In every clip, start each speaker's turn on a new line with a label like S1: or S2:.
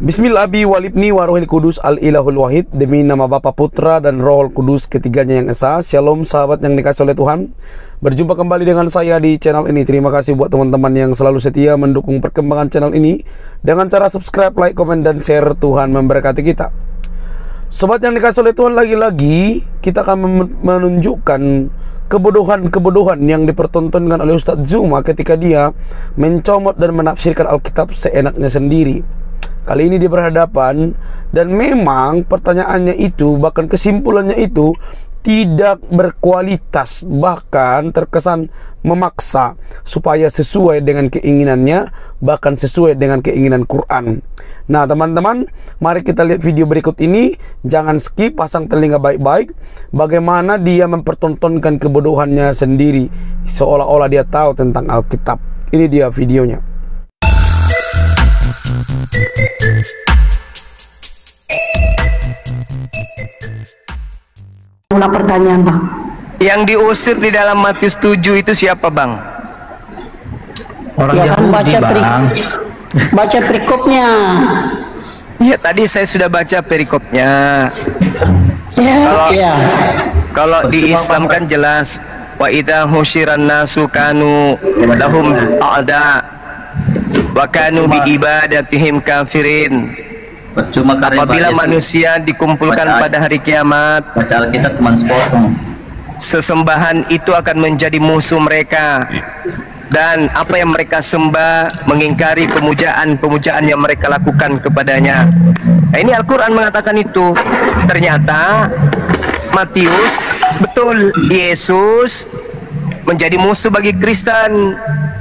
S1: Bismillah abi walibni warohil kudus al-ilahul wahid. Demi nama Bapa, Putra, dan Rohul Kudus, ketiganya yang esa. Shalom sahabat yang dikasih oleh Tuhan. Berjumpa kembali dengan saya di channel ini. Terima kasih buat teman-teman yang selalu setia mendukung perkembangan channel ini dengan cara subscribe, like, komen, dan share. Tuhan memberkati kita. Sobat yang dikasih oleh Tuhan, lagi-lagi kita akan menunjukkan kebodohan-kebodohan yang dipertontonkan oleh Ustadz Zuma ketika dia mencomot dan menafsirkan Alkitab seenaknya sendiri. Kali ini dia berhadapan, dan memang pertanyaannya itu, bahkan kesimpulannya itu tidak berkualitas, bahkan terkesan memaksa supaya sesuai dengan keinginannya, bahkan sesuai dengan keinginan Quran. Nah teman-teman, mari kita lihat video berikut ini. Jangan skip, pasang telinga baik-baik. Bagaimana dia mempertontonkan kebodohannya sendiri, seolah-olah dia tahu tentang Alkitab. Ini dia videonya.
S2: Ulang pertanyaan, Bang.
S3: Yang diusir di dalam Matius 7 itu siapa, Bang?
S4: Orang
S2: Ya kan
S4: Yahudi, Bang.
S2: baca perikopnya.
S3: Ya, tadi saya sudah baca perikopnya.
S2: Ya.
S3: Kalau di Islam kan jelas, wa idza husyiran nasu kanu lahum a'da wa kanu bi ibadatihim kafirin. Apabila manusia dikumpulkan pada hari kiamat,
S4: Baca Alkitab teman sepotong.
S3: sesembahan itu akan menjadi musuh mereka, dan apa yang mereka sembah mengingkari pemujaan yang mereka lakukan kepadanya. Nah, ini Al-Quran mengatakan itu. Ternyata Matius, betul, Yesus menjadi musuh bagi Kristen,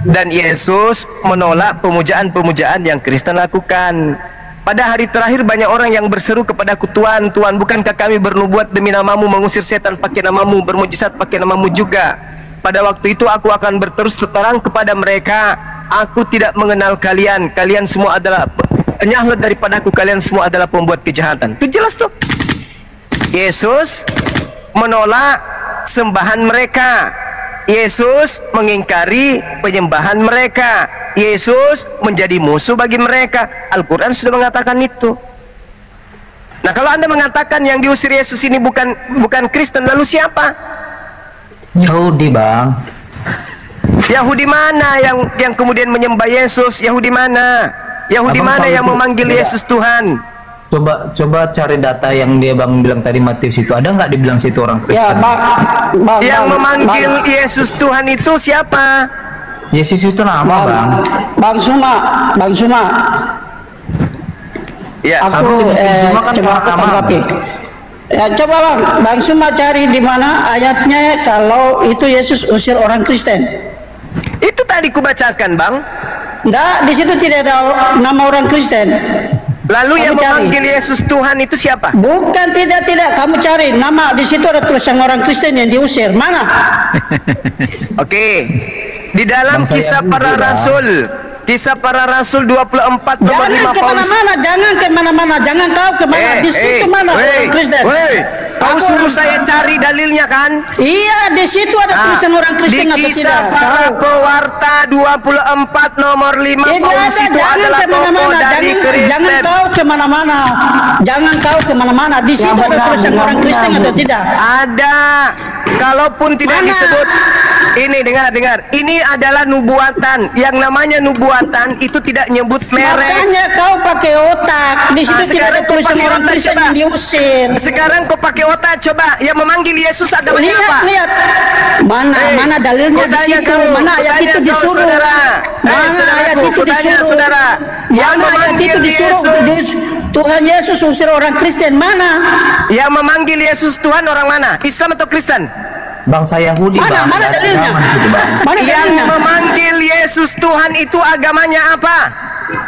S3: dan Yesus menolak pemujaan yang Kristen lakukan. Pada hari terakhir banyak orang yang berseru kepadaku, Tuhan, Tuhan, bukankah kami bernubuat demi namamu, mengusir setan pakai namamu, bermujizat pakai namamu juga? Pada waktu itu aku akan berterus terang kepada mereka, aku tidak mengenal kalian, kalian semua adalah, enyahlah daripadaku, kalian semua adalah pembuat kejahatan. Itu jelas tuh. Yesus menolak sembahan mereka, Yesus mengingkari penyembahan mereka, Yesus menjadi musuh bagi mereka. Al-Quran sudah mengatakan itu. Nah, kalau Anda mengatakan yang diusir Yesus ini bukan Kristen, lalu siapa?
S4: Yahudi, Bang.
S3: Yahudi mana yang kemudian menyembah Yesus? Yahudi mana? Yahudi
S4: Abang
S3: mana
S4: tahu
S3: yang
S4: itu
S3: memanggil
S4: tidak.
S3: Yesus Tuhan?
S4: Coba cari data yang dia Bang bilang tadi Matius itu, ada nggak dibilang situ orang
S2: Ya,
S4: Kristen?
S2: Bang.
S3: Yang
S2: Bang,
S3: memanggil
S2: Bang.
S3: Yesus Tuhan itu siapa?
S4: Yesus itu nama, Bang.
S2: Bang Suma.
S3: Ya,
S2: Aku
S4: Suma kan
S2: coba aku
S4: mahkamah.
S2: tanggapi. Ya, coba Bang Suma cari di mana ayatnya kalau itu Yesus usir orang Kristen.
S3: itu tadi kubacakan, Bang.
S2: Enggak, di situ tidak ada nama orang Kristen.
S3: Lalu yang
S2: Kamu cari.
S3: memanggil Yesus Tuhan itu siapa?
S2: Bukan, tidak. Kamu cari nama, di situ ada tulisan orang Kristen yang diusir. Mana?
S3: Oke. Di dalam
S4: Bangsa
S3: kisah
S4: Yahudi,
S3: para
S4: Bang.
S3: rasul, kisah para rasul 24 nomor 5 Paulus.
S2: Jangan kau kemana. Di situ mana orang Kristen?
S3: Kau suruh saya cari dalilnya kan?
S2: Iya, di situ ada tulisan orang Kristen
S3: Di
S2: atau tidak?
S3: kisah para pewarta 24 nomor 5 Paulus itu adalah tokoh dari Kristen.
S2: Jangan kau kemana-mana. Di situ ada tulisan orang Kristen atau tidak?
S3: Ada. Kalaupun tidak
S2: Mana?
S3: disebut. Ini dengar. Ini adalah nubuatan. Yang namanya nubuatan itu tidak nyebut merek.
S2: Makanya kau pakai otak. Di situ tidak ada
S3: Sekarang kau
S2: tulisan
S3: pakai
S2: orang
S3: otak,
S2: Kristen
S3: coba.
S2: yang diusir.
S3: Sekarang kau pakai otak, coba. Yang memanggil Yesus agamanya apa?
S2: Lihat. Mana dalilnya di situ? Mana ayat itu disuruh?
S3: Saudara.
S2: Mana ayat itu disuruh?
S3: Saudara. Yang
S2: Mana ayat
S3: memanggil
S2: itu disuruh?
S3: Yesus.
S2: Tuhan Yesus usir orang Kristen. Mana?
S3: Yang memanggil Yesus Tuhan orang mana? Islam atau Kristen?
S4: Bangsa Yahudi, Bang.
S2: Mana dalilnya?
S4: Zaman itu, Bang.
S2: Mana
S3: Yang
S2: dalilnya?
S3: memanggil Yesus Tuhan itu agamanya apa?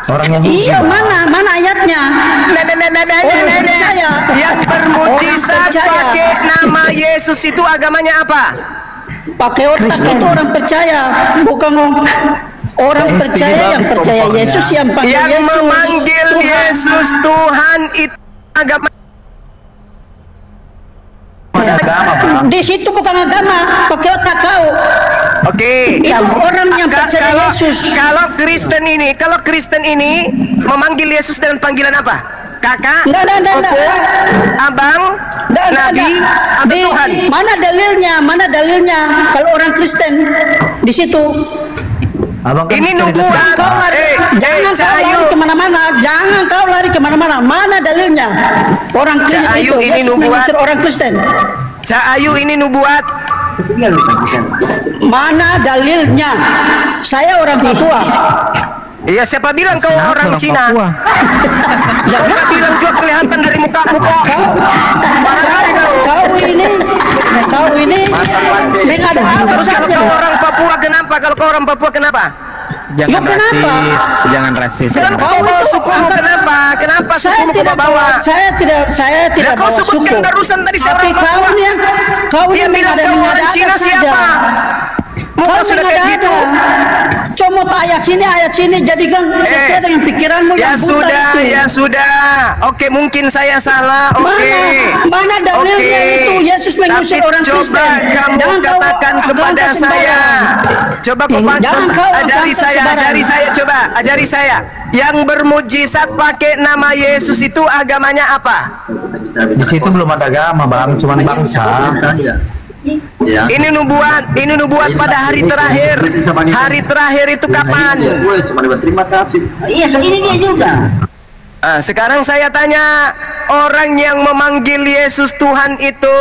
S4: Orang Yahudi,
S2: Iya,
S4: Bang.
S2: mana ayatnya? Orang percaya.
S3: Yang bermujizat
S2: Orang percaya.
S3: pakai nama Yesus itu agamanya apa?
S2: Pakai otak itu orang percaya, bukan orang
S4: Ya,
S2: percaya yang
S4: bagus
S2: percaya
S4: kompornya.
S2: Yesus yang pakai
S3: Yang
S2: Yesus.
S3: memanggil
S2: Tuhan.
S3: Yesus Tuhan itu agama.
S4: Ada agama, Bang.
S2: Di situ bukan agama, pakai otak kau.
S3: Oke.
S2: Itu orang yang percaya
S3: Kalau
S2: Yesus.
S3: kalau Kristen ini memanggil Yesus dengan panggilan apa? Kakak,
S2: Nggak.
S3: opo, abang, nabi, atau Tuhan?
S2: Mana dalilnya? Mana dalilnya? Kalau orang Kristen di situ.
S4: Abang kan
S3: Ini
S4: cerita
S3: nubuat.
S2: Kau lari, jangan kau lari
S3: Cahayu.
S2: kemana-mana. Jangan kau lari kemana-mana. Mana dalilnya? Orang Kristen
S3: Cahayu,
S2: itu
S3: ini
S2: Yesus
S3: nubuat.
S2: mengusir orang Kristen.
S3: Cak Ayu, ini nubuat.
S2: Mana dalilnya? Saya orang Papua.
S3: Iya, siapa bilang kau orang Cina? Kau nggak bilang juga kelihatan dari mukamu kok. Barangkali
S2: Kau ini dengar
S3: Terus kalau kau orang Papua kenapa? Kalau kau orang Papua kenapa?
S5: Jangan
S2: kenapa?
S5: rasis, jangan rasis.
S3: Kan kau bawa sukumu kenapa? Kenapa
S2: saya
S3: sukumu kau
S2: tidak
S3: bawa?
S2: saya tidak
S3: kau
S2: bawa
S3: sebutkan
S2: suku.
S3: barusan tadi saya
S2: Tapi
S3: orang Papua.
S2: kau
S3: Dia
S2: ini
S3: bilang kau orang Cina siapa? Muka sudah kayak gitu.
S2: Comot ayat sini jadikan sesuai dengan pikiranmu
S3: Ya
S2: yang buta
S3: sudah,
S2: itu.
S3: ya sudah. Oke, mungkin saya salah. Oke.
S2: Mana dalilnya
S3: Oke.
S2: itu Yesus mengusir
S3: Tapi
S2: orang Kristen?
S3: coba kamu
S2: Jangan kau
S3: katakan kepada
S2: agama
S3: saya.
S2: sembarang.
S3: Coba kau
S2: Jangan kau
S3: ajari
S2: agama
S3: saya,
S2: sembarang.
S3: coba ajari saya. Yang bermujizat pakai nama Yesus itu agamanya apa?
S4: di situ belum ada agama bang, cuman bangsa.
S6: Ya.
S3: Ini nubuat pada hari terakhir. Hari terakhir itu kapan?
S6: Gue cuma berterima kasih.
S2: Iya, ini dia juga.
S3: Sekarang saya tanya, orang yang memanggil Yesus Tuhan itu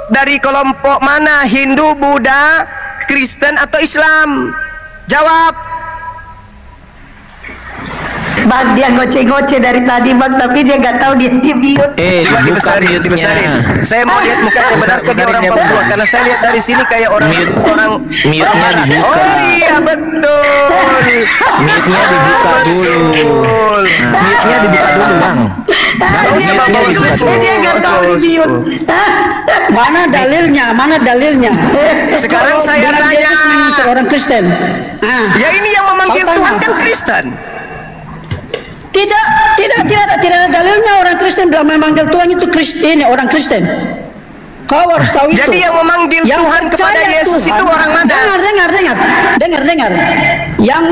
S3: dari kelompok mana? Hindu, Buddha, Kristen, atau Islam? Jawab.
S7: Bang, dia ngoceh-ngoceh dari tadi bang, tapi dia nggak tahu dia mute.
S3: Coba dibesarin. Saya mau lihat mukanya, benarkah dia orang Papua? Karena saya lihat dari sini kayak orang
S5: Mute-nya
S3: Barat.
S5: dibuka.
S3: Oh iya betul.
S5: Mute-nya dibuka dulu.
S3: Betul.
S5: Mute-nya dibuka dulu, Bang.
S7: Dia ngoceh, dia nggak tahu di mute.
S2: Mana dalilnya? Mana dalilnya?
S3: Sekarang saya
S2: Bilang
S3: tanya.
S2: Yesus mengusir orang Kristen.
S3: Ya ini yang memanggil
S2: Kau tanya.
S3: Tuhan kan Kristen.
S2: Tidak ada dalilnya orang Kristen bilang memanggil Tuhan itu Kristen, orang Kristen. Kau harus tahu itu.
S3: Jadi yang memanggil Tuhan kepada
S2: percaya
S3: Yesus itu orang mana?
S2: Dengar. Yang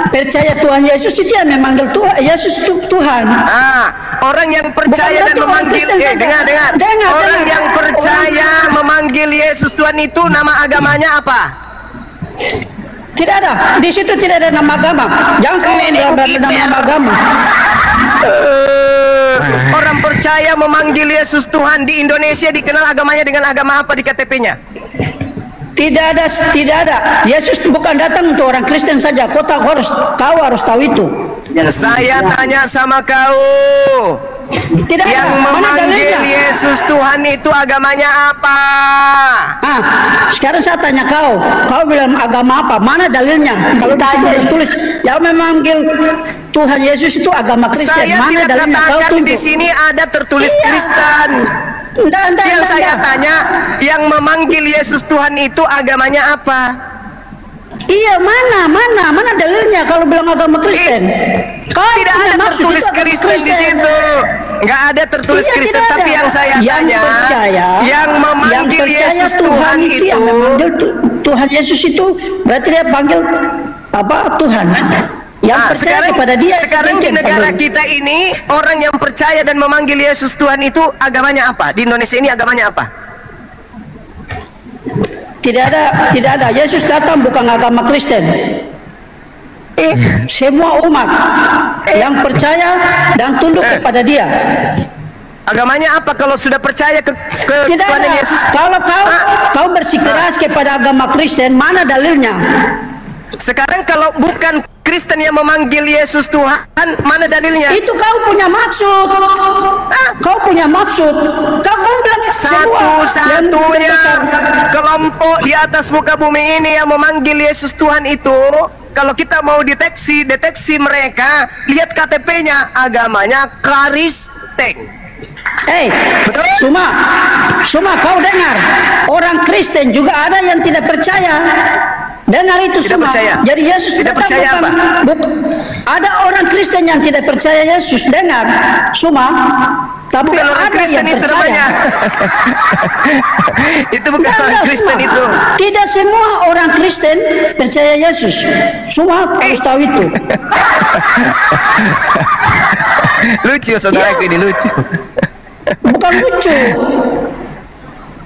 S2: percaya Tuhan Yesus itu yang memanggil Tuhan Yesus itu Tuhan.
S3: Orang yang percaya
S2: Bukan
S3: dan
S2: berarti orang
S3: memanggil
S2: Kristen saja. Dengar.
S3: Orang yang percaya memanggil Yesus Tuhan itu nama agamanya apa?
S2: Tidak ada. Di situ tidak ada nama agama. Jangan kau nama agama.
S3: Orang percaya memanggil Yesus Tuhan di Indonesia dikenal agamanya dengan agama apa di KTP-nya?
S2: Tidak ada. Yesus bukan datang untuk orang Kristen saja. Kau harus tahu itu.
S3: Saya tanya sama kau.
S2: Tidak
S3: Yang
S2: ada. Mana
S3: memanggil
S2: dalilnya?
S3: Yesus Tuhan itu agamanya apa?
S2: Sekarang saya tanya kau bilang agama apa? Mana dalilnya? Kalau di situ ada tulis yang memanggil Tuhan Yesus itu agama Kristen.
S3: Saya
S2: Mana
S3: tidak
S2: dalilnya? Kau
S3: katakan
S2: tunjuk.
S3: di sini ada tertulis
S2: Iya.
S3: Kristen. Yang saya tanya, yang memanggil Yesus Tuhan itu agamanya apa?
S2: Iya, mana dalilnya kalau bilang agama Kristen? Kau
S3: Tidak
S2: punya
S3: ada
S2: maksud
S3: tertulis
S2: itu agama
S3: Kristen di situ. Nggak ada tertulis
S2: Iya,
S3: Kristen.
S2: tidak ada.
S3: Tapi yang saya tanya, yang memanggil
S2: percaya
S3: Yesus Tuhan itu,
S2: yang memanggil Tuhan Yesus itu berarti dia panggil apa? Tuhan. Yang percaya kepada dia.
S3: sekarang di negara kita ini, orang yang percaya dan memanggil Yesus Tuhan itu agamanya apa? Di Indonesia ini agamanya apa?
S2: Tidak ada. Yesus datang bukan agama Kristen. Semua umat yang percaya dan tunduk kepada Dia.
S3: Agamanya apa kalau sudah percaya
S2: Tidak
S3: kepada
S2: ada.
S3: Yesus?
S2: Kalau kau bersikeras kepada agama Kristen, mana dalilnya?
S3: Sekarang kalau bukan Kristen yang memanggil Yesus Tuhan, mana dalilnya?
S2: Itu kau punya maksud. Kau punya maksud. Kau bilang
S3: Satu-satunya kelompok di atas muka bumi ini yang memanggil Yesus Tuhan itu, kalau kita mau deteksi mereka, lihat KTP-nya, agamanya Kristen.
S2: Suma kau dengar, orang Kristen juga ada yang tidak percaya. Dengar itu
S3: Tidak
S2: semua.
S3: percaya.
S2: Jadi Yesus
S3: Tidak
S2: datang
S3: percaya apa?
S2: ada orang Kristen yang tidak percaya Yesus. Dengar, Suma. Tapi
S3: Bukan orang
S2: ada
S3: Kristen
S2: yang
S3: itu
S2: percaya.
S3: namanya. Itu bukan orang
S2: Tidak
S3: Kristen
S2: semua.
S3: itu.
S2: Tidak semua orang Kristen percaya Yesus. Semua harus tahu itu.
S3: Lucu saudaraku ini, lucu.
S2: Bukan lucu.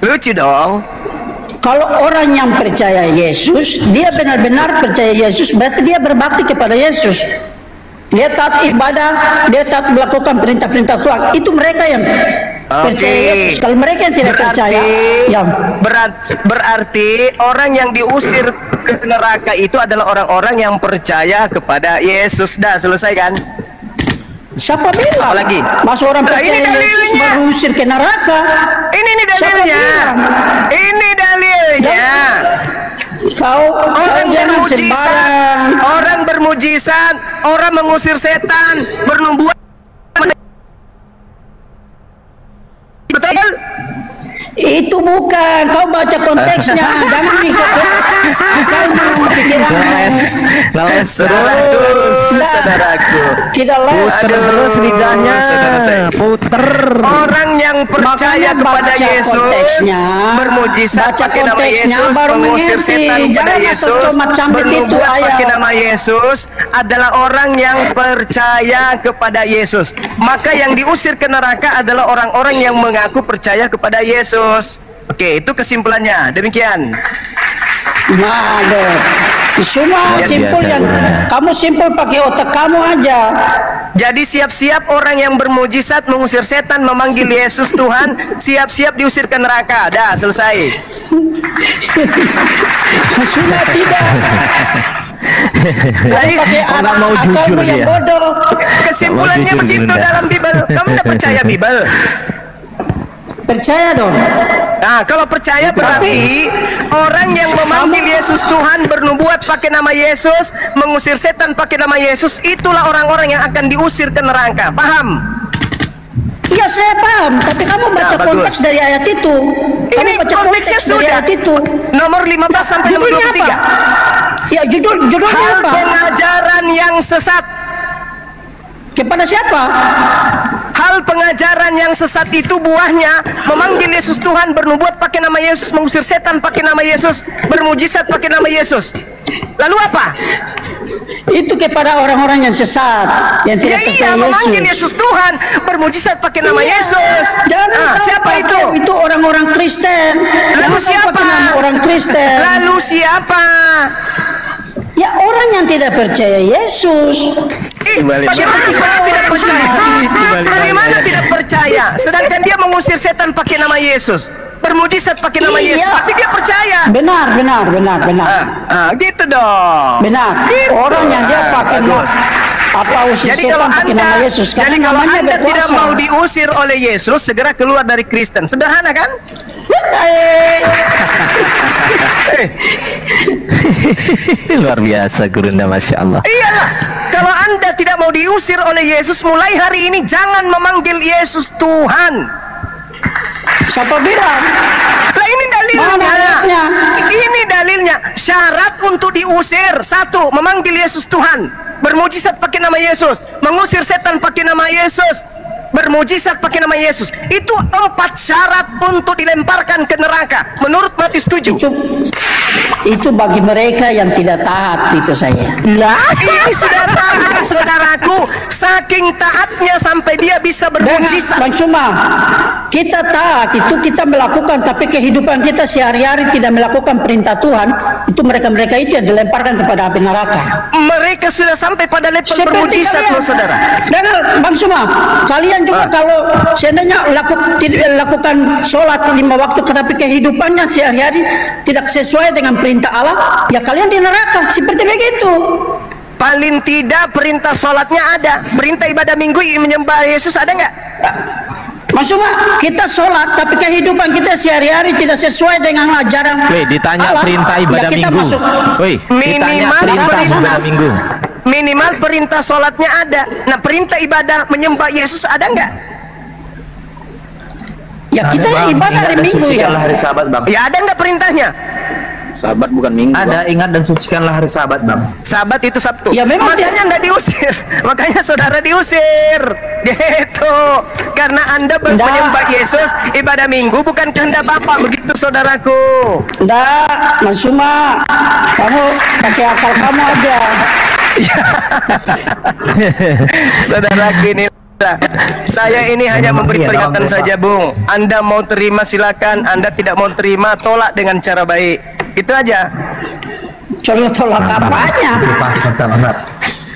S3: Lucu dong.
S2: Kalau orang yang percaya Yesus, dia benar-benar percaya Yesus, berarti dia berbakti kepada Yesus. Dia taat ibadah, dia taat melakukan perintah-perintah Tuhan. Itu mereka yang percaya Yesus. Kalau mereka yang tidak percaya, ya
S3: berarti orang yang diusir ke neraka itu adalah orang-orang yang percaya kepada Yesus. Dah selesai kan?
S2: siapa bilang?
S3: Apalagi?
S2: Masa orang
S3: Lah,
S2: percaya
S3: ini
S2: Yesus
S3: dalilnya.
S2: baru usir ke neraka?
S3: Ini
S2: Siapa
S3: dalilnya.
S2: bilang?
S3: Ini dalilnya.
S2: Kau
S3: Orang
S2: jangan
S3: bermujizat,
S2: sembarang.
S3: orang bermujizat, orang mengusir setan, bernubuat. Betul?
S2: Itu bukan, kau baca konteksnya, jangan ikut kau pikiranmu.
S5: Les
S3: Saudaraku, saudaraku.
S2: Tidak les.
S5: puter terus lidahnya,
S3: saudara saya.
S5: puter.
S3: Orang yang percaya
S2: Makanya
S3: kepada
S2: baca
S3: Yesus,
S2: konteksnya,
S3: bermujizat
S2: baca
S3: pakai nama
S2: konteksnya,
S3: Yesus,
S2: baru
S3: mengusir
S2: mengerti.
S3: setan kepada
S2: Jangan asal
S3: Yesus,
S2: comot-comot itu
S3: bernubuat
S2: ayat.
S3: pakai nama Yesus adalah orang yang percaya kepada Yesus. Maka yang diusir ke neraka adalah orang-orang yang mengaku percaya kepada Yesus. Oke, itu kesimpulannya. Demikian.
S2: Nah, semua
S5: Luar
S2: simpul
S5: biasa,
S2: yang
S5: Bro.
S2: kamu simpul pakai otak kamu aja.
S3: Jadi siap-siap orang yang bermujizat mengusir setan memanggil Yesus Tuhan, siap-siap diusir ke neraka. Dah, selesai.
S2: Sudah tidak.
S3: Jadi,
S2: Pakai
S5: Orang mau
S2: akalmu
S5: jujur
S2: yang
S5: dia.
S2: bodoh.
S3: kesimpulannya
S5: Jujur,
S3: begitu
S5: Bunda.
S3: dalam Bible. Kamu tidak percaya Bible?
S2: Percaya dong.
S3: Nah, kalau percaya berarti orang yang memanggil Yesus Tuhan, bernubuat pakai nama Yesus, mengusir setan pakai nama Yesus, itulah orang-orang yang akan diusir ke neraka. Paham?
S2: Iya saya paham, tapi kamu baca
S3: Nah,
S2: konteks
S3: bagus.
S2: dari ayat itu. Kamu
S3: Ini
S2: baca
S3: konteksnya
S2: konteks dari
S3: sudah.
S2: ayat itu.
S3: Nomor 15 sampai nomor
S2: Judulnya apa?
S3: 23.
S2: Ya judulnya
S3: Hal
S2: apa?
S3: pengajaran yang sesat.
S2: Kepada siapa?
S3: Hal pengajaran yang sesat itu buahnya memanggil Yesus Tuhan, bernubuat pakai nama Yesus, mengusir setan pakai nama Yesus, bermujizat pakai nama Yesus. Lalu apa?
S2: Itu kepada orang-orang yang sesat, yang
S3: Ya
S2: tidak
S3: iya,
S2: percaya
S3: memanggil
S2: Yesus.
S3: Yesus Tuhan, bermujizat pakai nama Yesus.
S2: Jangan
S3: Ah,
S2: kau
S3: siapa
S2: pakai
S3: itu?
S2: Itu orang-orang Kristen.
S3: Lalu
S2: Jangan kau
S3: siapa?
S2: pakai nama orang Kristen.
S3: Lalu siapa?
S2: Ya orang yang tidak percaya Yesus.
S3: Bagaimana tidak percaya? Bagaimana tidak percaya? Sedangkan dia mengusir setan pakai nama Yesus, bermujizat pakai nama
S2: Iya.
S3: Yesus. Berarti dia percaya.
S2: Benar.
S3: Gitu dong.
S2: Benar.
S3: Gitu.
S2: Orang yang dia pakai
S3: Bagus.
S2: apa usir
S3: Jadi
S2: setan
S3: kalau
S2: pakai nama
S3: anda,
S2: Yesus.
S3: jadi
S2: Karena
S3: kalau
S2: namanya
S3: anda tidak
S2: berkuasa.
S3: mau diusir oleh Yesus, segera keluar dari Kristen. Sederhana kan?
S5: Luar biasa Gurunda, Masya Allah.
S3: Iyalah. Kalau anda tidak mau diusir oleh Yesus, mulai hari ini jangan memanggil Yesus Tuhan.
S2: Siapa bilang?
S3: Lah ini dalilnya.
S2: Mana ayatnya?
S3: Ini dalilnya. Syarat untuk diusir, satu, memanggil Yesus Tuhan, bermujizat pakai nama Yesus, mengusir setan pakai nama Yesus, bermujizat pakai nama Yesus. Itu 4 syarat untuk dilemparkan ke neraka menurut Matius 7.
S2: Itu bagi mereka yang tidak taat, itu saya.
S3: Lah, ini sudah taat saudaraku. Saking taatnya sampai dia bisa bermujizat.
S2: Bang Suma, kita taat itu kita melakukan, tapi kehidupan kita sehari-hari tidak melakukan perintah Tuhan. Itu mereka-mereka itu yang dilemparkan kepada api neraka.
S3: Mereka sudah sampai pada level
S2: Seperti
S3: bermujizat
S2: kalian.
S3: loh saudara.
S2: Dengar Bang Suma, kalian juga kalau seandainya tidak lakukan sholat 5 waktu, tetapi kehidupannya sehari-hari tidak sesuai dengan perintah Allah, ya kalian di neraka. Seperti begitu.
S3: Paling tidak perintah sholatnya ada, perintah ibadah minggu menyembah Yesus ada nggak?
S2: Maksudnya kita sholat, tapi kehidupan kita sehari-hari tidak sesuai dengan ajaran
S5: Wih, ditanya
S2: Allah,
S5: perintah
S2: ya
S5: ibadah
S2: kita
S5: minggu.
S2: masuk.
S5: Wih, ditanya
S3: Minimal
S5: perintah
S3: perintah
S5: ibadah minggu.
S3: Minimal perintah sholatnya ada. Nah, perintah ibadah menyembah Yesus ada nggak?
S2: Ya kita ibadah hari Minggu ya.
S6: hari Sabat, Bang.
S3: Ya ada nggak perintahnya?
S5: Sabat bukan minggu.
S4: Ada, ingat dan sucikanlah hari Sabat, Bang.
S3: Sabat itu Sabtu.
S2: Ya, memang
S3: makanya Anda diusir. Makanya saudara diusir. Gitu. Karena Anda menyembah Yesus, ibadah Minggu bukan kehendak Bapak, begitu saudaraku.
S2: Enggak, Mas Suma, kamu pakai akal kamu aja.
S3: Saudaraku ini, saya ini hanya memberi peringatan saja, Bung. Anda mau terima silakan, Anda tidak mau terima tolak dengan cara baik. Itu aja.
S2: Tolak apanya?
S4: Mantap.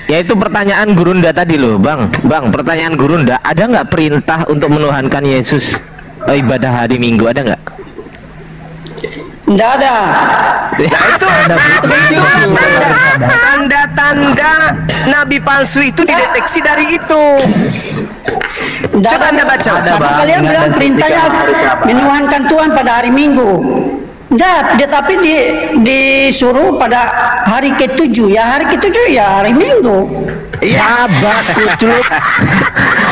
S5: Ya itu pertanyaan Gurunda tadi loh, Bang. Bang, pertanyaan Gurunda, ada nggak perintah untuk menuhankan Yesus ibadah hari Minggu, ada nggak?
S2: Enggak ada.
S3: Nah itu tanda-tanda nabi palsu itu dideteksi dari itu.
S2: Enggak
S3: Coba
S2: ada.
S3: Anda baca.
S2: Karena kalian bilang perintahnya menuhankan Tuhan pada hari Minggu. Enggak, tetapi disuruh pada hari ke-7. Ya hari ke-7 ya hari Minggu.
S5: Sabat, kucluk.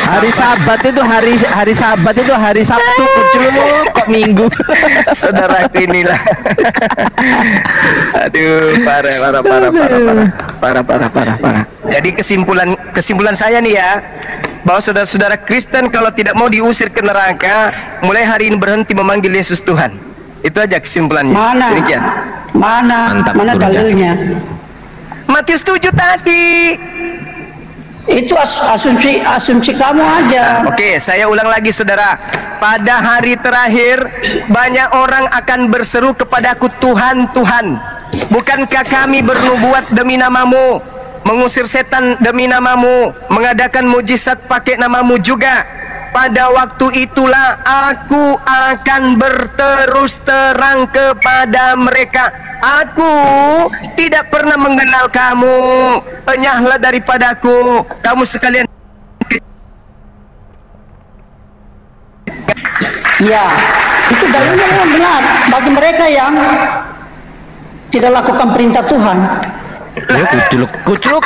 S5: Hari Sabat itu hari Sabat itu hari Sabtu, kucluk. Kok Minggu?
S3: Saudaraku inilah. Aduh, parah. Jadi kesimpulan saya nih ya, bahwa saudara-saudara Kristen kalau tidak mau diusir ke neraka, mulai hari ini berhenti memanggil Yesus Tuhan. Itu aja kesimpulannya.
S2: Mana?
S3: Demikian.
S5: Mantap,
S2: Mana
S5: Guru.
S2: dalilnya?
S3: Matius 7 tadi.
S2: Itu asumsi kamu aja.
S3: Oke, saya ulang lagi saudara. Pada hari terakhir banyak orang akan berseru kepadaku, Tuhan, Tuhan, bukankah kami bernubuat demi namamu, mengusir setan demi namamu, mengadakan mujizat pakai namamu juga? Pada waktu itulah aku akan berterus terang kepada mereka, aku tidak pernah mengenal kamu, enyahlah daripadaku kamu sekalian.
S2: Ya, itu dalilnya memang benar bagi mereka yang tidak lakukan perintah Tuhan.
S5: Ya, kucluk.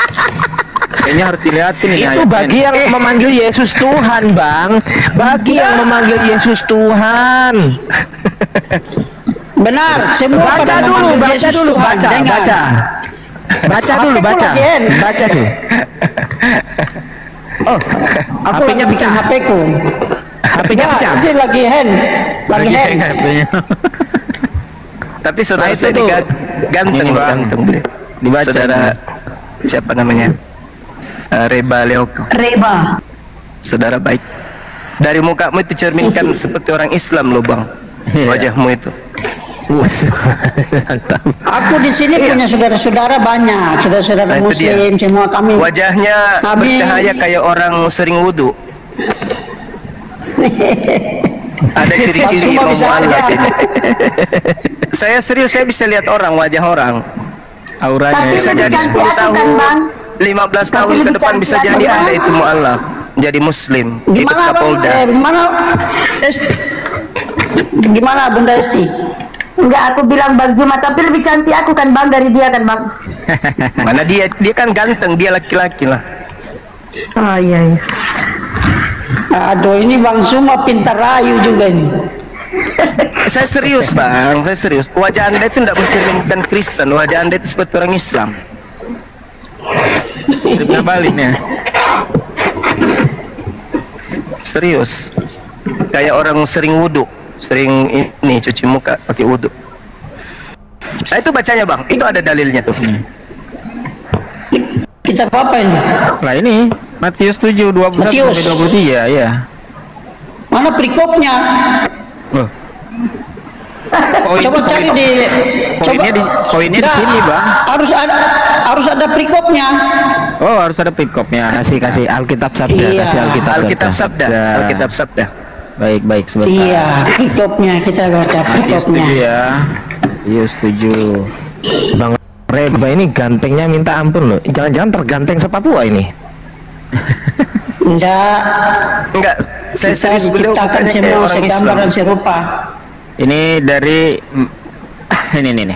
S5: Kayaknya harus dilihatin ini. Itu
S3: ayatnya.
S5: bagi yang memanggil Yesus Tuhan, Bang. Bagi yang memanggil Yesus Tuhan.
S2: Benar, semua
S5: Baca
S2: pada
S5: dulu,
S2: memanggil
S5: baca
S2: Yesus
S5: dulu,
S2: Tuhan.
S5: baca.
S2: Dengar.
S5: Baca dulu,
S2: HP-ku
S5: baca.
S2: lagi, Hen.
S5: Baca tuh. Oh,
S2: Aku
S5: HP-nya
S2: lagi bikin
S5: pecah.
S2: HP-ku.
S5: HP-nya
S2: Enggak,
S5: pecah.
S2: itu lagi hand. Lagi hand.
S3: Tapi saudara
S5: Nah, itu
S3: saya
S5: tuh.
S3: ganteng
S5: Ini,
S3: loh,
S5: Bang.
S3: ganteng beliau.
S5: Dibaca.
S3: Saudara siapa namanya? Reba Leoko.
S7: Reba.
S3: Saudara baik. Dari mukamu itu cerminkan seperti orang Islam loh, Bang. Wajahmu itu.
S5: Mantap.
S2: Aku di sini punya saudara-saudara banyak, saudara-saudara
S3: Nah, itu dia.
S2: Muslim, semua kami.
S3: Wajahnya
S2: Kami-
S3: bercahaya kayak orang sering wudhu. Ada ciri-ciri
S2: Semua
S3: ilmu
S2: bisa
S3: Allah
S2: aja.
S3: ini. Saya serius, saya bisa lihat orang, wajah orang.
S5: Auranya
S3: Bisa jadi 10 tahun, 15 tahun ke depan bisa jadi Anda itu mu'alaf, jadi Muslim, ikut
S2: Gimana Bang?
S3: Kapolda.
S2: Gimana Bunda Esti?
S7: Enggak, aku bilang Bang Juma, tapi lebih cantik aku kan Bang dari dia kan Bang.
S3: Mana dia kan ganteng, dia laki-laki lah.
S7: Oh iya.
S2: Aduh, ini Bang Suma pintar rayu juga ini.
S3: Saya serius Bang, saya serius. Wajah Anda itu tidak mencerminkan Kristen, wajah Anda itu seperti orang Islam.
S5: Hidupnya baliknya.
S3: Serius. Kayak orang sering wudhu, sering ini cuci muka pakai wudhu. Nah itu bacanya Bang, itu ada dalilnya tuh.
S2: Kita apa ini?
S5: Nah ini Matius 7 21
S2: Matius.
S5: sampai 23 ya.
S2: Mana perikopnya?
S5: Oh.
S2: Coba cari di
S5: Poinnya di
S2: Nggak,
S5: sini, Bang.
S2: Harus ada perikopnya.
S5: Oh, harus ada perikopnya. Kasih Alkitab Sabda,
S2: Iya.
S5: kasih
S3: Alkitab Sabda, Alkitab Sabda.
S5: Baik, sebentar.
S2: Iya, perikopnya kita baca
S5: Matius
S2: perikopnya.
S5: 7 ya. Matius 7. Bang Reba ini gantengnya minta ampun loh. Jangan-jangan terganteng se-Papua ini.
S2: Enggak,
S3: saya
S2: kita
S3: serius, beliau
S2: diciptakan
S3: bukannya kayak
S2: semua
S3: orang
S2: segambar
S3: Islam.
S2: dan serupa.
S5: Ini dari ini.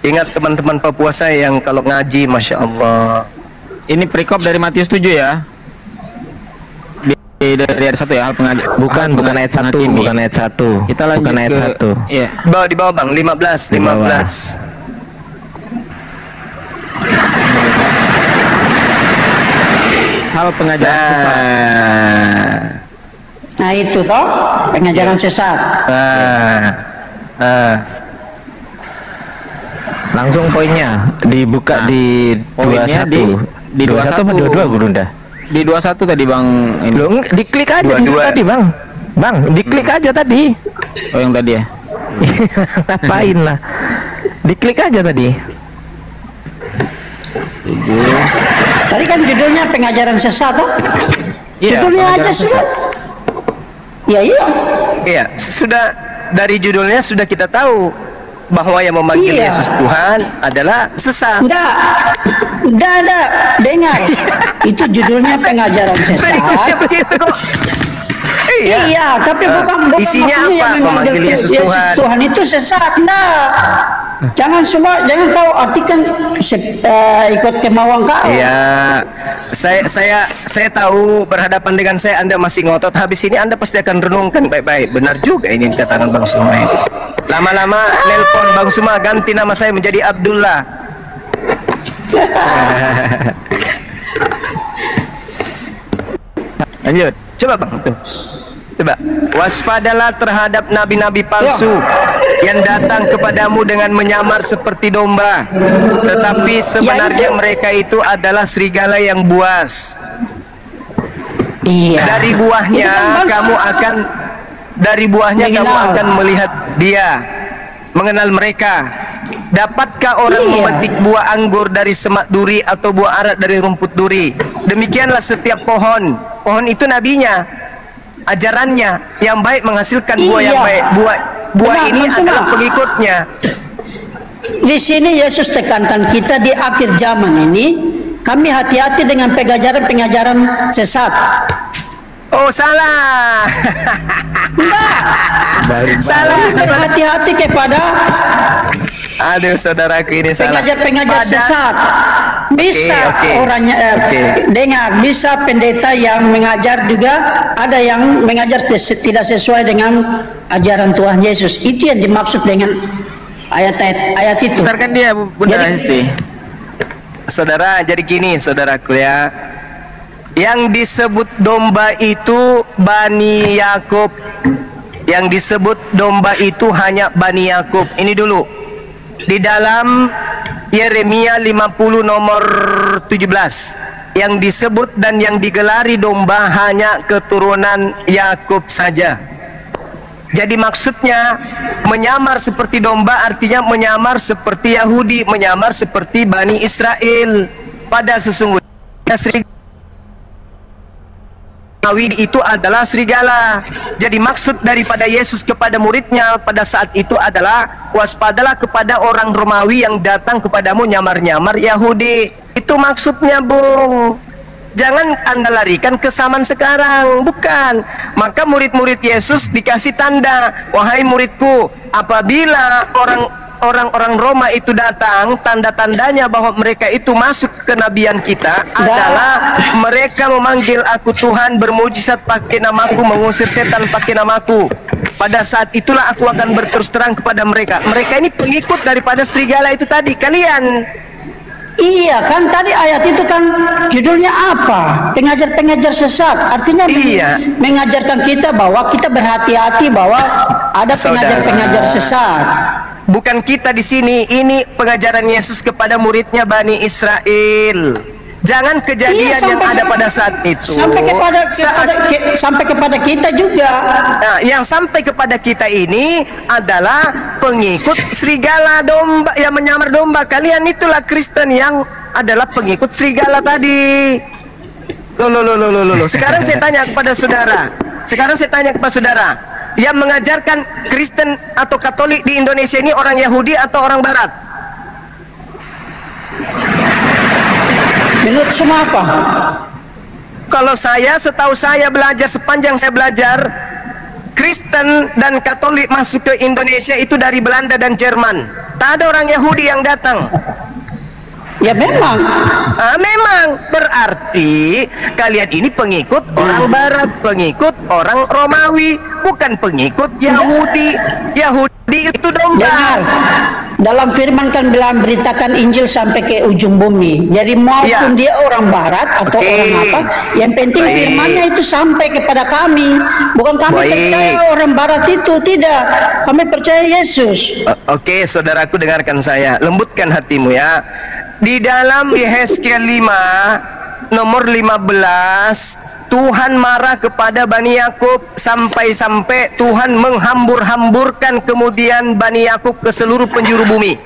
S3: Ingat teman-teman Papua saya yang kalau ngaji, Masya Allah.
S5: Ini perikop dari Matius 7 ya. Di
S8: dari ayat 1 ya, hal pengajar.
S5: Bukan ayat 1, bukan ayat 1.
S8: Kita lanjut
S5: bukan ayat
S8: ke
S5: 1.
S8: Iya.
S3: Di bawah Bang, 15.
S8: Hal pengajaran sesat.
S2: Nah itu toh pengajaran sesat.
S5: Langsung poinnya dibuka di
S8: Poinnya
S5: 21.
S8: di
S5: 21 apa 22 Gurunda?
S8: Di 21 tadi Bang ini.
S5: Belum, diklik aja di situ tadi, Bang. Bang, diklik aja tadi.
S8: Oh, yang tadi ya.
S5: Ngapain lah? Diklik aja tadi.
S2: Tadi kan judulnya pengajaran sesat toh?
S8: Iya,
S2: Judulnya aja
S8: pengajaran
S2: sudah.
S8: sesat.
S3: Iya, sudah dari judulnya sudah kita tahu bahwa yang memanggil
S2: Iya.
S3: Yesus Tuhan adalah sesat.
S2: Enggak, dengar. Itu judulnya pengajaran sesat.
S3: Begitu kok.
S2: Iya, tapi bukan
S3: isinya
S2: maksudnya
S3: apa?
S2: yang
S3: Memanggil Yesus Tuhan.
S2: Tuhan itu sesat, enggak. Jangan kau artikan ikut kemauan kau.
S3: Iya, saya tahu berhadapan dengan saya Anda masih ngotot. Habis ini Anda pasti akan renungkan baik-baik. Benar juga ini dikatakan Bang Suma. Lama-lama nelpon Bang Suma ganti nama saya menjadi Abdullah.
S8: Lanjut.
S3: Coba Bang, tuh. Coba, waspadalah terhadap nabi-nabi palsu yang datang kepadamu dengan menyamar seperti domba, tetapi sebenarnya mereka itu adalah serigala yang buas.
S2: Iya.
S3: Dari buahnya kamu akan melihat dia, mengenal mereka. Dapatkah orang memetik buah anggur dari semak duri atau buah arak dari rumput duri? Demikianlah setiap pohon. Pohon itu nabinya, ajarannya yang baik menghasilkan buah yang baik. Buah ini adalah pengikutnya.
S2: Di sini Yesus tekankan kita di akhir zaman ini, kami hati-hati dengan pengajaran sesat.
S3: Oh, salah.
S2: Enggak.
S3: Salah.
S2: Hati-hati kepada
S3: Aduh, saudaraku ini salah.
S2: pengajar sesat. Bisa orangnya dengar, bisa pendeta yang mengajar juga, ada yang mengajar tidak sesuai dengan ajaran Tuhan Yesus. Itu yang dimaksud dengan ayat itu.
S8: Besarkan dia Bunda Hesti.
S3: Saudara, jadi gini saudaraku ya. Yang disebut domba itu Bani Yakub. Yang disebut domba itu hanya Bani Yakub. Ini dulu. Di dalam Yeremia 50 nomor 17, yang disebut dan yang digelari domba hanya keturunan Yakub saja. Jadi maksudnya menyamar seperti domba artinya menyamar seperti Yahudi, menyamar seperti Bani Israel. Padahal sesungguhnya itu adalah serigala. Jadi maksud daripada Yesus kepada muridnya pada saat itu adalah waspadalah kepada orang Romawi yang datang kepadamu nyamar-nyamar Yahudi. Itu maksudnya, Bung. Jangan Anda larikan ke zaman sekarang, bukan. Maka murid-murid Yesus dikasih tanda, wahai muridku, apabila orang-orang Roma itu datang, tanda-tandanya bahwa mereka itu masuk ke kenabian kita adalah mereka memanggil aku Tuhan, bermujizat pakai namaku, mengusir setan pakai namaku. Pada saat itulah aku akan berterus terang kepada mereka. Mereka ini pengikut daripada serigala itu tadi, kalian.
S2: Iya kan, tadi ayat itu kan judulnya apa? Pengajar-pengajar sesat. Artinya mengajarkan kita bahwa kita berhati-hati bahwa ada pengajar-pengajar sesat.
S3: Bukan kita di sini, ini pengajaran Yesus kepada muridnya Bani Israel. Jangan kejadian yang ada pada saat itu
S2: sampai kepada kita juga.
S3: Nah, yang sampai kepada kita ini adalah pengikut serigala domba yang menyamar domba. Kalian itulah Kristen yang adalah pengikut serigala tadi. Loh. Sekarang saya tanya kepada saudara. Yang mengajarkan Kristen atau Katolik di Indonesia ini orang Yahudi atau orang Barat?
S2: Menurut semua apa?
S3: Kalau setahu saya belajar, sepanjang saya belajar, Kristen dan Katolik masuk ke Indonesia itu dari Belanda dan Jerman. Tak ada orang Yahudi yang datang.
S2: Ya memang.
S3: Memang berarti kalian ini pengikut orang Barat, pengikut orang Romawi, bukan pengikut Yahudi. Yahudi itu domba.
S2: Dengar, dalam firman kan bilang beritakan Injil sampai ke ujung bumi. Jadi maupun dia orang Barat atau orang apa, yang penting firmannya itu sampai kepada kami. Bukan kami percaya orang Barat itu, tidak. Kami percaya Yesus.
S3: Oke, saudaraku, dengarkan saya. Lembutkan hatimu ya. Di dalam Yehezkiel 5 nomor 15, Tuhan marah kepada Bani Yakub sampai-sampai Tuhan menghambur-hamburkan kemudian Bani Yakub ke seluruh penjuru bumi.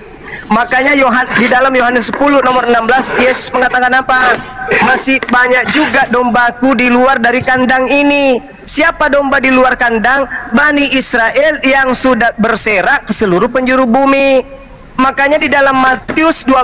S3: Makanya di dalam Yohanes 10 nomor 16 Yesus mengatakan apa? Masih banyak juga dombaku di luar dari kandang ini. Siapa domba di luar kandang? Bani Israel yang sudah berserak ke seluruh penjuru bumi. Makanya di dalam Matius 10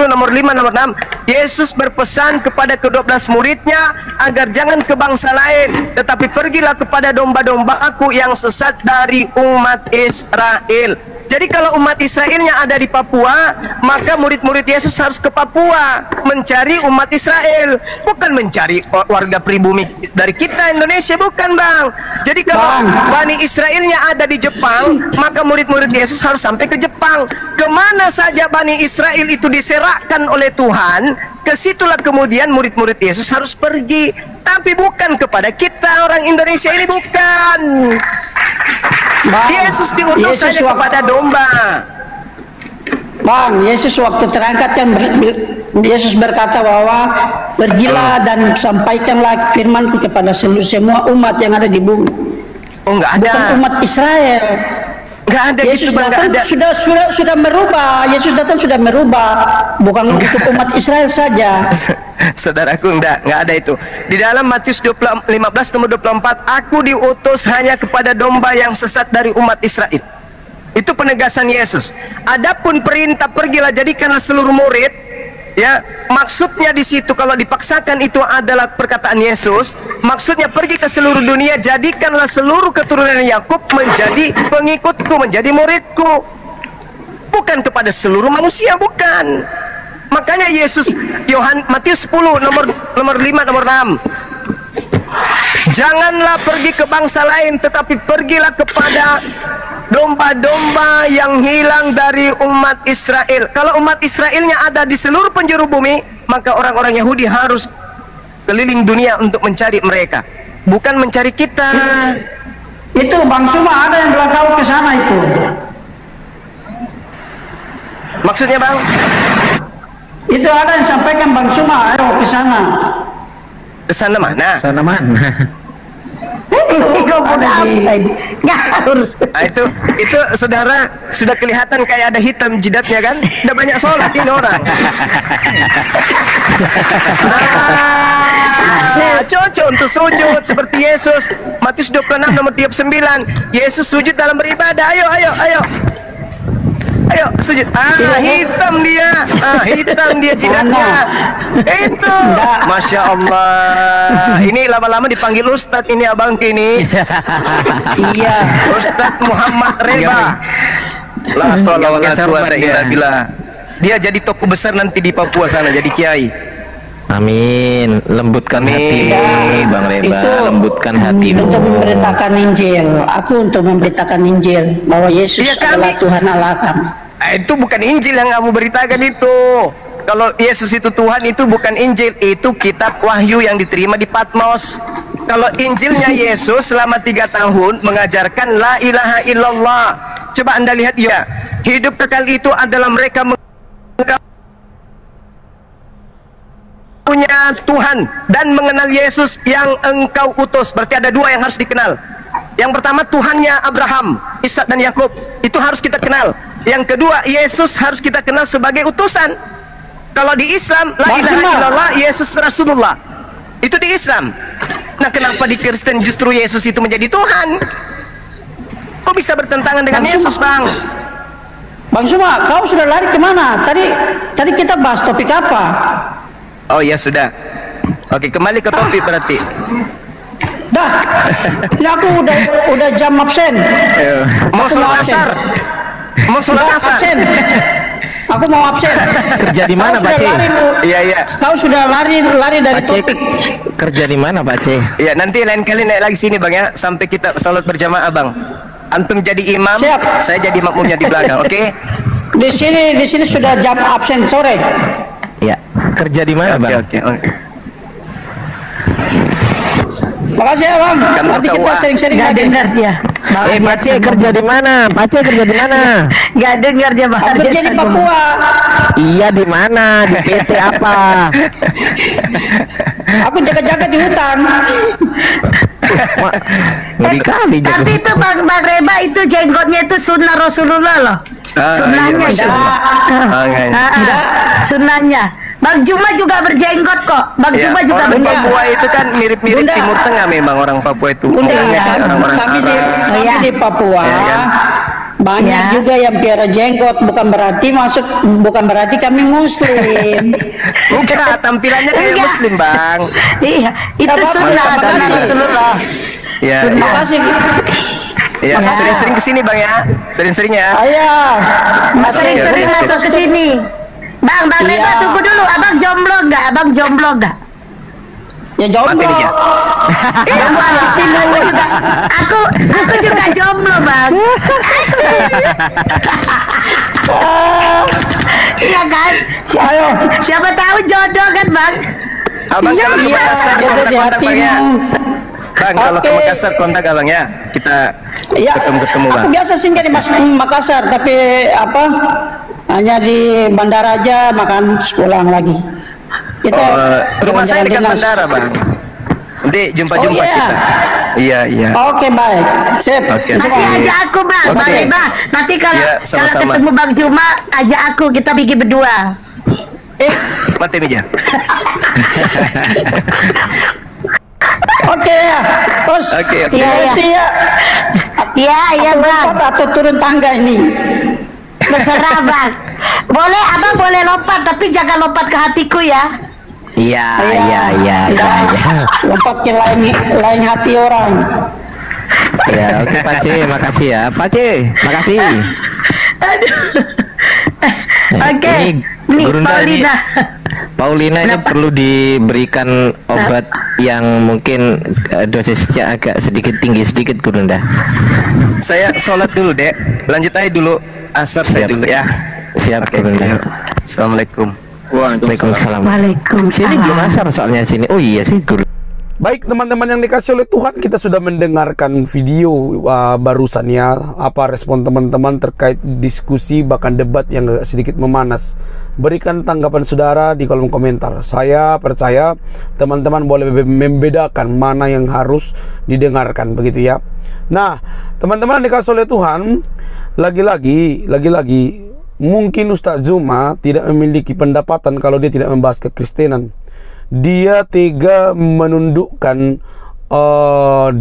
S3: nomor 5 nomor 6, Yesus berpesan kepada ke-12 muridnya agar jangan ke bangsa lain, tetapi pergilah kepada domba-dombaku yang sesat dari umat Israel. Jadi kalau umat Israelnya ada di Papua, maka murid-murid Yesus harus ke Papua mencari umat Israel, bukan mencari warga pribumi dari kita Indonesia, bukan Bang. Jadi kalau Bani Israelnya ada di Jepang, maka murid-murid Yesus harus sampai ke Jepang. Kemana saja Bani Israel itu diserahkan oleh Tuhan, kesitulah kemudian murid-murid Yesus harus pergi. Tapi bukan kepada kita orang Indonesia ini, bukan. Yesus diutus hanya kepada domba.
S2: Bang, Yesus waktu terangkat kan Yesus berkata bahwa pergilah dan sampaikanlah firmanku kepada semua umat yang ada di bumi.
S3: Oh, enggak ada.
S2: Bukan umat Israel.
S3: Enggak ada.
S2: Yesus
S3: gitu,
S2: datang sudah merubah. Yesus datang sudah merubah, bukan untuk umat Israel saja.
S3: Saudaraku, enggak ada itu. Di dalam Matius 15 nomor 24, aku diutus hanya kepada domba yang sesat dari umat Israel. Itu penegasan Yesus. Adapun perintah pergilah jadikanlah seluruh murid, ya, maksudnya di situ kalau dipaksakan itu adalah perkataan Yesus. Maksudnya pergi ke seluruh dunia, jadikanlah seluruh keturunan Yakub menjadi pengikutku, menjadi muridku. Bukan kepada seluruh manusia, bukan. Makanya Yesus Matius 10 nomor 5 nomor 6. Janganlah pergi ke bangsa lain, tetapi pergilah kepada domba-domba yang hilang dari umat Israel. Kalau umat Israelnya ada di seluruh penjuru bumi, maka orang-orang Yahudi harus keliling dunia untuk mencari mereka, bukan mencari kita.
S2: Itu Bang Suma ada yang bilang kau ke sana itu.
S3: Maksudnya Bang?
S2: Itu ada yang sampaikan Bang Suma, ayo ke sana.
S3: Ke sana mana?
S5: Sana mana?
S3: Itu saudara sudah kelihatan kayak ada hitam jidatnya kan? Udah banyak sholat ini orang. Cocok untuk sujud seperti Yesus. Matius 26 nomor 39. Yesus sujud dalam beribadah. Ayo sujud. Hitam dia. Hitam dia jidatnya. Itu. Masya Allah. Ini lama-lama dipanggil Ustadz ini abang ini. Iya. Ustadz Muhammad Reba. La sholawat wa la quwwata illa billah. Dia jadi tokoh besar nanti di Papua sana, jadi kiai.
S5: Amin. Lembutkan hati Bang Reba, lembutkan hati
S2: untuk memberitakan Injil. Aku untuk memberitakan Injil bahwa Yesus adalah Tuhan Allah kami.
S3: Itu bukan Injil yang kamu beritakan itu. Kalau Yesus itu Tuhan, itu bukan Injil, itu kitab Wahyu yang diterima di Patmos. Kalau Injilnya Yesus selama 3 tahun mengajarkan la ilaha illallah. Coba Anda lihat ya, hidup kekal itu adalah mereka punya Tuhan dan mengenal Yesus yang engkau utus. Berarti ada 2 yang harus dikenal. Yang pertama Tuhannya Abraham, Ishak dan Yakub, itu harus kita kenal. Yang kedua Yesus harus kita kenal sebagai utusan. Kalau di Islam la ilaha illallah Yesus Rasulullah, itu di Islam. Nah, kenapa di Kristen justru Yesus itu menjadi Tuhan? Kok bisa bertentangan dengan Yesus, Bang?
S2: Bang Suma, kau sudah lari kemana? Tadi kita bahas topik apa?
S3: Oh ya sudah. Oke, kembali ke topik berarti.
S2: Dah. Ini aku udah jam absen.
S3: Mau sholat asar. Mau sholat asar.
S2: Absen. Aku mau absen.
S5: Kerja di mana, Pak C?
S3: Iya, iya.
S2: Kau sudah lari dari
S5: Pak C,
S2: topik.
S5: kerja di mana, Pak C?
S3: Ya, nanti lain kali naik lagi sini Bang ya, sampai kita salat berjamaah Bang. Antum jadi imam,
S2: Siap.
S3: saya jadi makmumnya di belakang, oke?
S2: Di sini sudah jam absen sore.
S5: Ya, kerja di mana, Bang?
S3: Oke.
S2: Makasih ya Bang.
S3: Kan
S2: Nanti kita
S3: berdoa.
S2: sering-sering
S7: Gak
S2: lagi.
S7: dengar dia.
S5: Pak C kerja di mana? Pak C kerja di mana?
S7: Gak dengar dia bahas.
S2: Aku kerja di Papua.
S5: Iya, di mana? Di PT apa?
S2: Aku jaga-jaga di hutan.
S5: Wah, ngeri kali jago.
S7: Tapi itu Bang Reba itu jenggotnya itu sunnah Rasulullah loh. Sunnahnya
S3: iya,
S7: itu.
S3: enggak.
S7: Sunnahnya. Bang Juma juga berjenggot kok. Bang
S3: Ya,
S7: Juma juga
S3: orang
S7: berjenggot.
S3: Papua itu kan mirip-mirip
S2: Bunda.
S3: Timur Tengah memang orang Papua itu.
S2: Bunda,
S3: Orangnya kayak orang-orang
S2: kami
S3: Arab.
S7: Iya.
S2: di Papua.
S3: Iya, kan?
S2: Banyak
S7: Ya.
S2: juga yang piara jenggot, bukan berarti kami muslim.
S3: Enggak, tampilannya kayak
S7: Enggak.
S3: Muslim Bang.
S7: Iya, itu
S2: Apa-apa,
S7: sunnah
S2: makasih.
S7: Rasulullah.
S3: Ya,
S7: Sunnah.
S3: ya.
S2: Makasih.
S3: Ya, sering-sering kesini Bang ya, sering-sering ya.
S2: Ayah,
S7: Sering-sering
S3: Siap, siap.
S7: masuk ke sini. Bang
S2: Iya.
S7: Reba tunggu dulu. Abang jomblo enggak? Abang jomblo enggak?
S2: ya jomblo.
S3: Mati nih, ya.
S7: Aku juga jomblo Bang. Iya kan? Siapa tahu jodoh kan Bang?
S3: Abang kalau ke
S2: Iya,
S3: Makassar
S2: jodoh di
S3: kontak-kontak Bang ya.
S2: hatimu.
S3: Bang, kalau ke
S2: Oke.
S3: Makassar kontak Abang ya. Kita
S2: Iya,
S3: ketemu Bang.
S2: aku biasa singgah di Makassar, tapi apa? Hanya di bandara aja, makan terus pulang lagi. Kita
S3: Rumah saya dekat
S2: jalan-jalan
S3: bandara Bang. Nanti jumpa-jumpa
S2: Oh, iya.
S3: kita. Iya, iya.
S2: Oke, baik. Sip.
S3: Oke,
S7: Nanti
S3: sip.
S7: ajak aku Bang,
S3: Oke.
S7: Bang Reba. Nanti kalau
S3: Ya,
S7: kalau
S3: sama-sama.
S7: ketemu Bang Juma, ajak aku kita bikin berdua.
S3: Mati meja.
S2: Oke ya, bos.
S3: Oke, oke.
S7: Iya, iya.
S2: Pasti ya.
S7: Iya Bang.
S2: Lompat atau turun tangga ini?
S7: Terserah Bang. Boleh Abang boleh lompat tapi jangan lompat ke hatiku ya.
S5: Iya, iya, iya, iya.
S2: Lompat ke lain hati orang.
S5: Ya, oke Pak C, makasih ya. Pak C, makasih.
S7: Aduh. Oke.
S5: Ini
S7: Nih
S5: Gurunda
S7: Paulina.
S5: Paulina ini perlu diberikan obat yang mungkin dosisnya agak sedikit tinggi sedikit, Gurunda.
S3: Saya sholat dulu, Dek. Lanjut aja dulu. Asar saya
S5: Siap.
S3: dulu ya.
S5: Siap,
S3: Oke.
S5: Gurunda.
S3: Yuk. Assalamualaikum.
S5: Waalaikumsalam.
S7: Waalaikumsalam.
S5: Sini belum asar soalnya sini. Oh iya sih, Guru.
S1: Baik teman-teman yang dikasih oleh Tuhan, kita sudah mendengarkan video barusan ya, apa respon teman-teman terkait diskusi bahkan debat yang agak sedikit memanas. Berikan tanggapan saudara di kolom komentar. Saya percaya teman-teman boleh membedakan mana yang harus didengarkan, begitu ya. Nah, teman-teman yang dikasih oleh Tuhan, lagi-lagi mungkin Ustaz Zuma tidak memiliki pendapatan kalau dia tidak membahas kekristenan. Dia tega menundukkan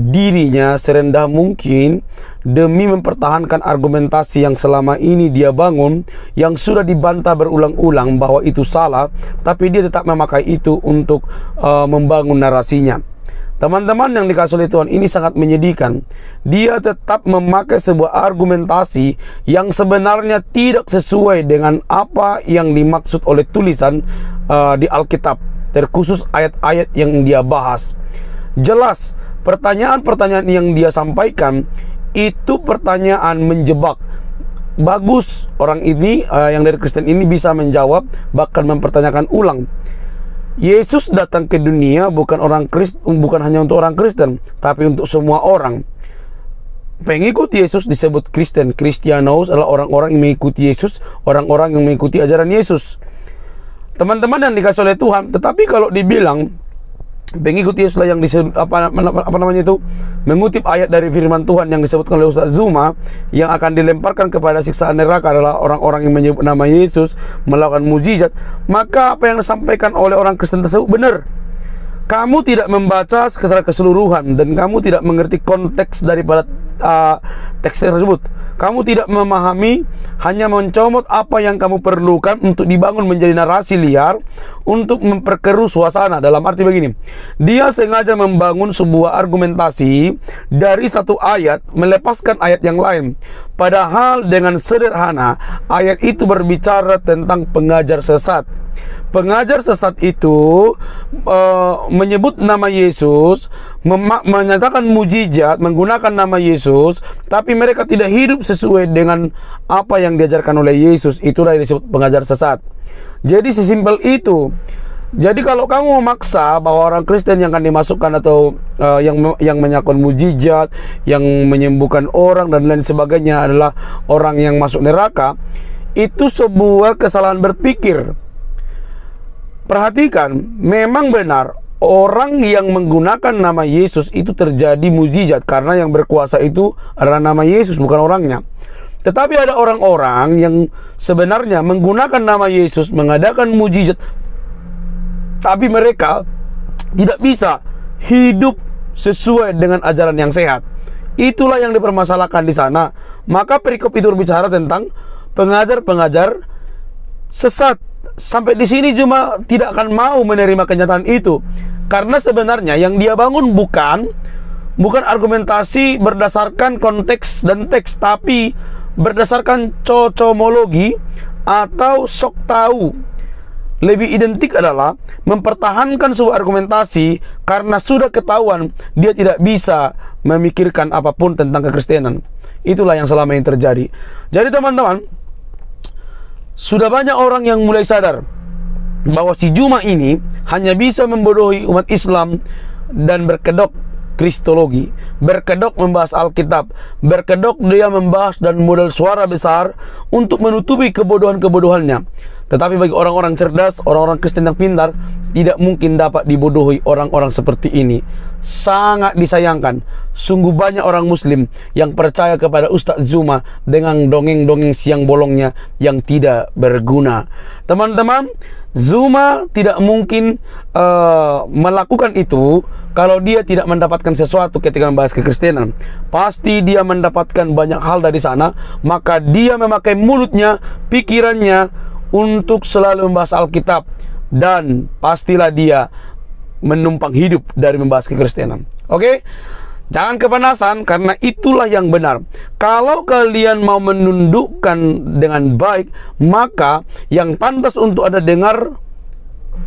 S1: dirinya serendah mungkin demi mempertahankan argumentasi yang selama ini dia bangun, yang sudah dibantah berulang-ulang bahwa itu salah, tapi dia tetap memakai itu untuk membangun narasinya. Teman-teman yang dikasih oleh Tuhan, ini sangat menyedihkan. Dia tetap memakai sebuah argumentasi yang sebenarnya tidak sesuai dengan apa yang dimaksud oleh tulisan di Alkitab, terkhusus ayat-ayat yang dia bahas. Jelas, pertanyaan-pertanyaan yang dia sampaikan itu pertanyaan menjebak. Bagus orang ini yang dari Kristen ini bisa menjawab, bahkan mempertanyakan ulang. Yesus datang ke dunia bukan hanya untuk orang Kristen, tapi untuk semua orang. Pengikut Yesus disebut Kristen. Kristianos adalah orang-orang yang mengikuti Yesus, orang-orang yang mengikuti ajaran Yesus. Teman-teman yang dikasih oleh Tuhan, tetapi kalau dibilang pengikut Yesus lah yang disebut apa namanya itu, mengutip ayat dari firman Tuhan yang disebutkan oleh Ustaz Zuma, yang akan dilemparkan kepada siksaan neraka adalah orang-orang yang menyebut nama Yesus, melakukan mujizat, maka apa yang disampaikan oleh orang Kristen tersebut benar. Kamu tidak membaca secara keseluruhan dan kamu tidak mengerti konteks daripada teks tersebut. Kamu tidak memahami, hanya mencomot apa yang kamu perlukan untuk dibangun menjadi narasi liar untuk memperkeruh suasana. Dalam arti begini, dia sengaja membangun sebuah argumentasi dari satu ayat melepaskan ayat yang lain. Padahal dengan sederhana ayat itu berbicara tentang pengajar sesat. Pengajar sesat itu menyebut nama Yesus, menyatakan mujizat, menggunakan nama Yesus, tapi mereka tidak hidup sesuai dengan apa yang diajarkan oleh Yesus. Itulah yang disebut pengajar sesat. Jadi sesimpel itu. Jadi kalau kamu memaksa bahwa orang Kristen yang akan dimasukkan atau yang menyatakan mujizat, yang menyembuhkan orang dan lain sebagainya adalah orang yang masuk neraka, itu sebuah kesalahan berpikir. Perhatikan, memang benar orang yang menggunakan nama Yesus itu terjadi mujizat karena yang berkuasa itu adalah nama Yesus, bukan orangnya. Tetapi ada orang-orang yang sebenarnya menggunakan nama Yesus mengadakan mujizat, tapi mereka tidak bisa hidup sesuai dengan ajaran yang sehat. Itulah yang dipermasalahkan di sana. Maka perikop itu berbicara tentang pengajar-pengajar sesat. Sampai di sini cuma tidak akan mau menerima kenyataan itu, karena sebenarnya yang dia bangun bukan argumentasi berdasarkan konteks dan teks, tapi berdasarkan cocomologi atau sok tahu. Lebih identik adalah mempertahankan sebuah argumentasi karena sudah ketahuan dia tidak bisa memikirkan apapun tentang kekristenan. Itulah yang selama ini terjadi. Jadi teman-teman, sudah banyak orang yang mulai sadar bahwa si Zuma ini hanya bisa membodohi umat Islam dan berkedok kristologi, berkedok membahas Alkitab, berkedok dia membahas dan modal suara besar untuk menutupi kebodohan-kebodohannya. Tetapi bagi orang-orang cerdas, orang-orang Kristen yang pintar, tidak mungkin dapat dibodohi orang-orang seperti ini. Sangat disayangkan, sungguh banyak orang Muslim yang percaya kepada Ustadz Zuma dengan dongeng-dongeng siang bolongnya yang tidak berguna. Teman-teman, Zuma tidak mungkin melakukan itu kalau dia tidak mendapatkan sesuatu ketika membahas kekristenan. Pasti dia mendapatkan banyak hal dari sana, maka dia memakai mulutnya, pikirannya untuk selalu membahas Alkitab, dan pastilah dia menumpang hidup dari membahas kekristenan. Oke? Jangan kepanasan, karena itulah yang benar. Kalau kalian mau menundukkan dengan baik, maka yang pantas untuk Anda dengar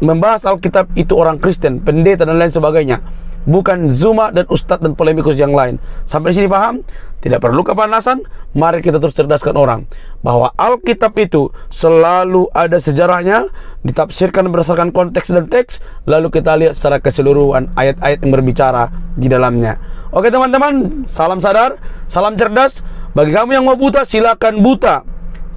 S1: membahas Alkitab itu orang Kristen, pendeta dan lain sebagainya, bukan Zuma dan Ustadz dan polemikus yang lain. Sampai di sini paham? Tidak perlu kepanasan. Mari kita terus cerdaskan orang bahwa Alkitab itu selalu ada sejarahnya, ditafsirkan berdasarkan konteks dan teks, lalu kita lihat secara keseluruhan ayat-ayat yang berbicara di dalamnya. Oke teman-teman, salam sadar, salam cerdas. Bagi kamu yang mau buta, silakan buta.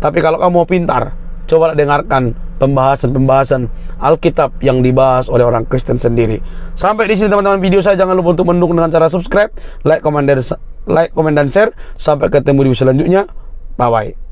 S1: Tapi kalau kamu mau pintar, coba dengarkan pembahasan-pembahasan Alkitab yang dibahas oleh orang Kristen sendiri. Sampai di sini teman-teman video saya. Jangan lupa untuk mendukung dengan cara subscribe, like, komen, dan share. Sampai ketemu di video selanjutnya. Bye-bye.